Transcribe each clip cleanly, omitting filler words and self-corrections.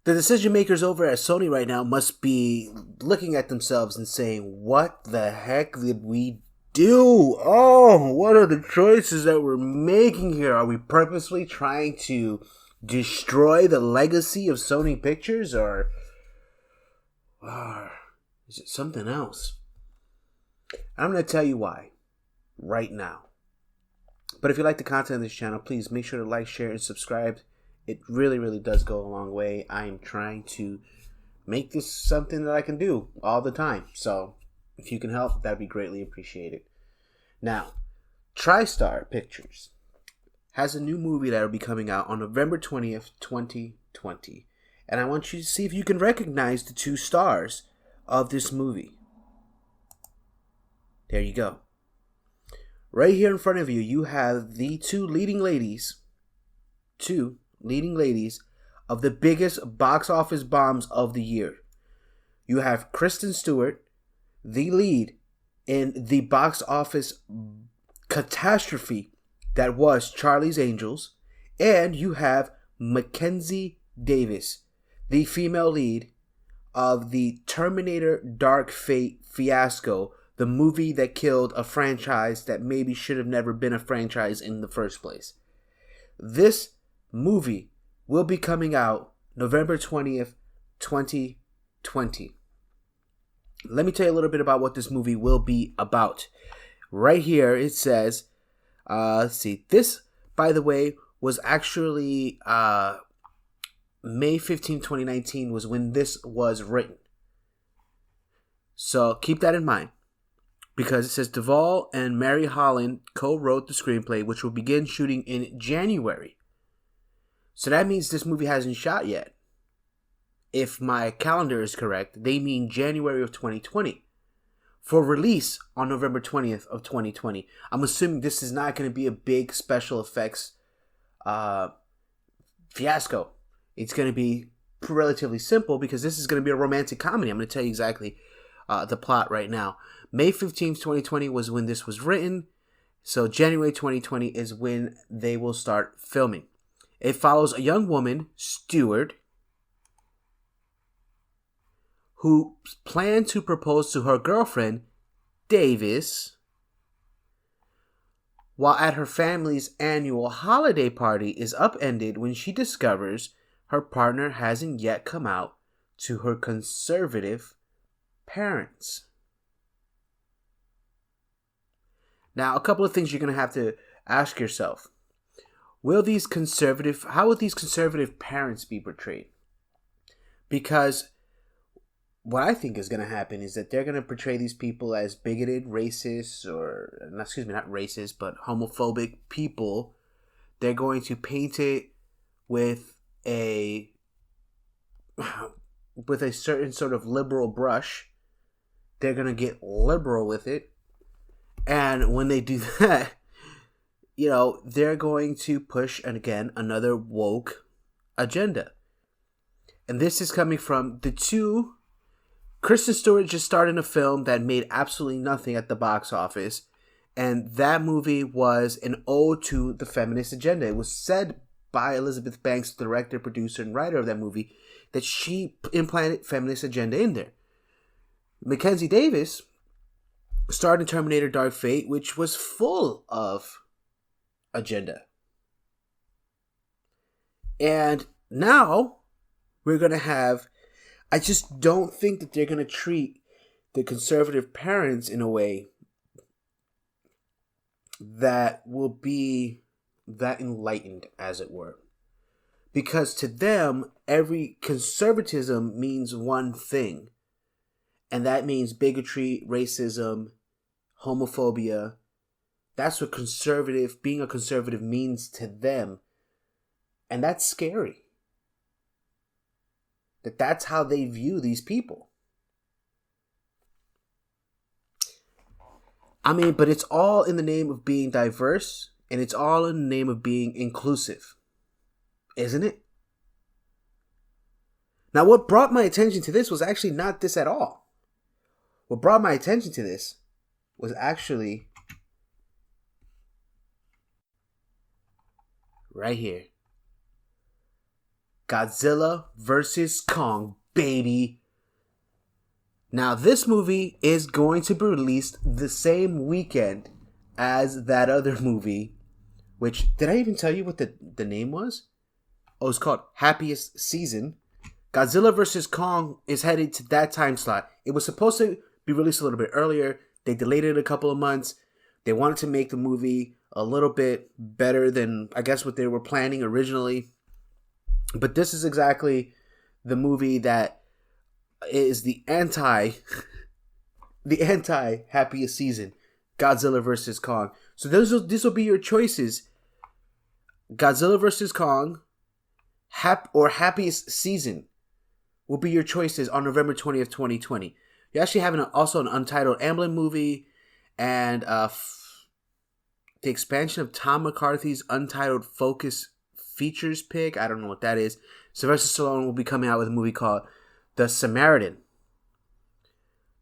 The decision makers over at Sony right now must be looking at themselves and saying, what the heck did we do? Oh, what are the choices that we're making here? Are we purposely trying to destroy the legacy of Sony Pictures, or is it something else? I'm going to tell you why right now. But if you like the content of this channel, please make sure to like, share, and subscribe. It really, really does go a long way. I am trying to make this something that I can do all the time. So if you can help, that'd be greatly appreciated. Now, TriStar Pictures has a new movie that will be coming out on November 20th, 2020. And I want you to see if you can recognize the two stars of this movie. There you go. Right here in front of you, you have the two leading ladies of the biggest box office bombs of the year. You have Kristen Stewart, the lead in the box office catastrophe that was Charlie's Angels, and you have Mackenzie Davis, the female lead of the Terminator Dark Fate fiasco, the movie that killed a franchise that maybe should have never been a franchise in the first place. This movie will be coming out November 20th, 2020. Let me tell you a little bit about what this movie will be about. Right here it says, this, by the way, was actually May 15, 2019 was when this was written. So keep that in mind, because it says Duvall and Mary Holland co-wrote the screenplay, which will begin shooting in January. So that means this movie hasn't shot yet. If my calendar is correct, they mean January of 2020. For release on November 20th of 2020. I'm assuming this is not going to be a big special effects fiasco. It's going to be relatively simple because this is going to be a romantic comedy. I'm going to tell you exactly the plot right now. May 15th, 2020 was when this was written. So January 2020 is when they will start filming. It follows a young woman, Stewart, who planned to propose to her girlfriend, Davis, while at her family's annual holiday party is upended when she discovers her partner hasn't yet come out to her conservative parents. Now, a couple of things you're going to have to ask yourself. How will these conservative parents be portrayed? Because what I think is going to happen is that they're going to portray these people as bigoted, racist, not racist, but homophobic people. They're going to paint it with a certain sort of liberal brush. They're going to get liberal with it. And when they do that, they're going to push, and again, another woke agenda. And this is coming from the two. Kristen Stewart just starred in a film that made absolutely nothing at the box office. And that movie was an ode to the feminist agenda. It was said by Elizabeth Banks, the director, producer, and writer of that movie, that she implanted feminist agenda in there. Mackenzie Davis starred in Terminator Dark Fate, which was full of agenda. And now we're going to have, I just don't think that they're going to treat the conservative parents in a way that will be that enlightened, as it were. Because to them, every conservatism means one thing. And that means bigotry, racism, homophobia. That's what being a conservative means to them. And that's scary. That's how they view these people. But it's all in the name of being diverse, and it's all in the name of being inclusive. Isn't it? Now, what brought my attention to this was actually not this at all. What brought my attention to this was actually right here. Godzilla vs Kong, baby. Now, this movie is going to be released the same weekend as that other movie, which, did I even tell you what the name was? Oh, it's called Happiest Season. Godzilla vs. Kong is headed to that time slot. It was supposed to be released a little bit earlier. They delayed it a couple of months. They wanted to make the movie a little bit better than, I guess, what they were planning originally. But this is exactly the movie that is the happiest season. Godzilla vs. Kong. So this will be your choices. Godzilla vs. Kong or Happiest Season will be your choices on November 20th, 2020. You actually have also an untitled Amblin movie and the expansion of Tom McCarthy's untitled Focus Features pick. I don't know what that is. Sylvester Stallone will be coming out with a movie called The Samaritan.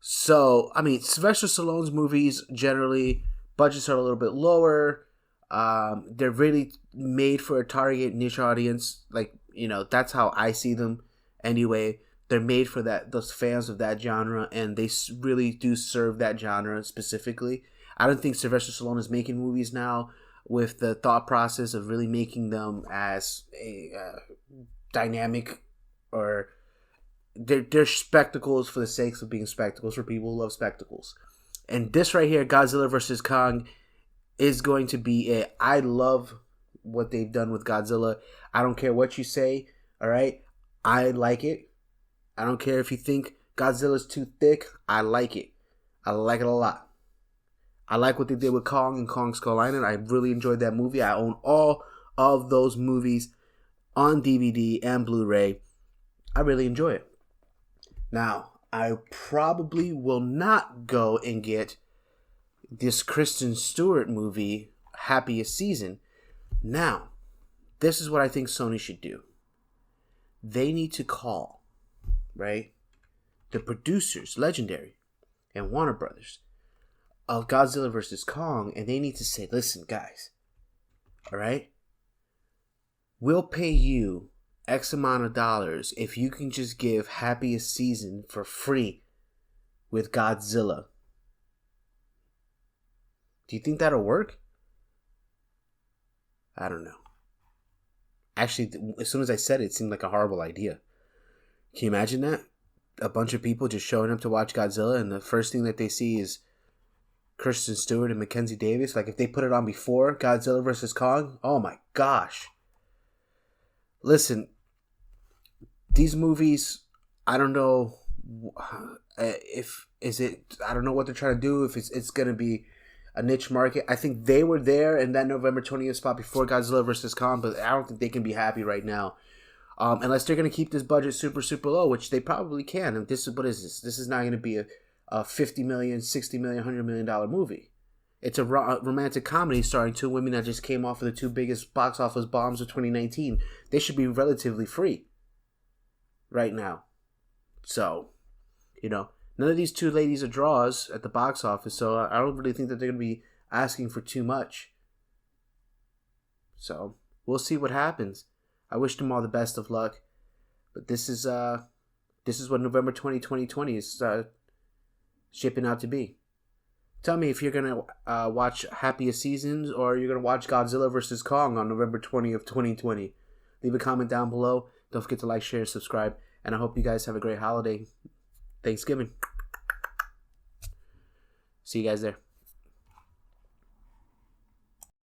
So, I mean, Sylvester Stallone's movies, generally, budgets are a little bit lower. They're really made for a target niche audience. Like, you know, that's how I see them anyway. They're made for those fans of that genre, and they really do serve that genre specifically. I don't think Sylvester Stallone is making movies now with the thought process of really making them as a dynamic, or they're spectacles for the sake of being spectacles for people who love spectacles. And this right here, Godzilla vs. Kong, is going to be I love what they've done with Godzilla. I don't care what you say, all right? I like it. I don't care if you think Godzilla's too thick. I like it. I like it a lot. I like what they did with Kong and Kong Skull Island. I really enjoyed that movie. I own all of those movies on DVD and Blu-ray. I really enjoy it. Now, I probably will not go and get this Kristen Stewart movie, Happiest Season. Now, this is what I think Sony should do. They need to call, right, the producers, Legendary and Warner Brothers, of Godzilla vs. Kong, and they need to say, listen, guys, all right, we'll pay you X amount of dollars if you can just give Happiest Season for free with Godzilla. Do you think that'll work? I don't know. Actually, as soon as I said it, it seemed like a horrible idea. Can you imagine that? A bunch of people just showing up to watch Godzilla, and the first thing that they see is Kristen Stewart and Mackenzie Davis. Like, if they put it on before Godzilla vs. Kong, oh my gosh. Listen, these movies, I don't know I don't know what they're trying to do, if it's going to be a niche market. I think they were there in that November 20th spot before Godzilla vs. Kong, but I don't think they can be happy right now. Unless they're going to keep this budget super, super low, which they probably can. And what is this? This is not going to be a $50 million, $60 million, $100 million movie. It's a romantic comedy starring two women that just came off of the two biggest box office bombs of 2019. They should be relatively free right now. So, you know, none of these two ladies are draws at the box office, so I don't really think that they're going to be asking for too much. So, we'll see what happens. I wish them all the best of luck. But this is what November 2020 is shipping out to be. Tell me if you're going to watch Happiest Seasons or you're going to watch Godzilla vs. Kong on November 20th, 2020. Leave a comment down below. Don't forget to like, share, and subscribe. And I hope you guys have a great holiday. Thanksgiving. See you guys there.